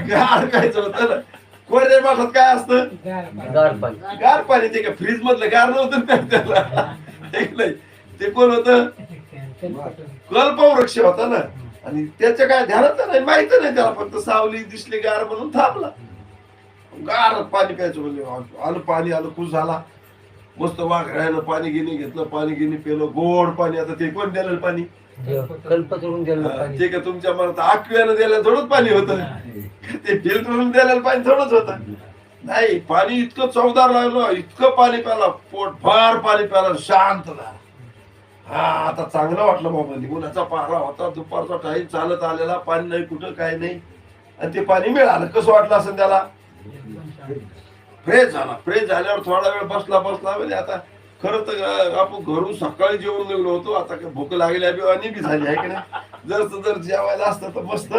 गार प्यायचं होतं ना. कोरड्या माठात काय असतं? गार पाणी. ते का फ्रीज मधलं गार नव्हतं ना त्याला. ते कोण होतं? कल्पवृक्ष होता ना. आणि त्याच्या काय ध्यानात नाही, माहित नाही त्याला, फक्त सावली दिसली गार म्हणून थांबला. गार पाणी प्यायचं म्हणजे आलं पाणी आलं, खुश झाला. मस्त वाघरायला पाणी गिनी घेतलं, पाणी गिनी पेलं, गोड पाणी. आता ते कोण दिलं पाणी? ते का तुमच्या मनात आक्व्यानं दिलं थोडंच पाणी होतं, ते फिल्टरून दिलेलं पाणी थोडंच होतं. नाही, पाणी इतकं चवदार लागलं, इतकं पाणी प्याला, पोटभर पाणी प्याला, शांत झाला. हा, आता चांगलं वाटलं बाबा. उन्हाचा पारा होता, दुपारचा टाईम, चालत आलेला, पाणी नाही कुठं, काय नाही, आणि ते पाणी मिळालं. कसं वाटलं असेल त्याला? फ्रेश झाला. फ्रेश झाल्यावर थोडा वेळ बसला म्हणजे आता खरं तर आपण घरून सकाळी जेवण निघलो होतो, आता भूक लागली आणि बी झाली आहे की नाही. जर जेवायला असतं तर मस्त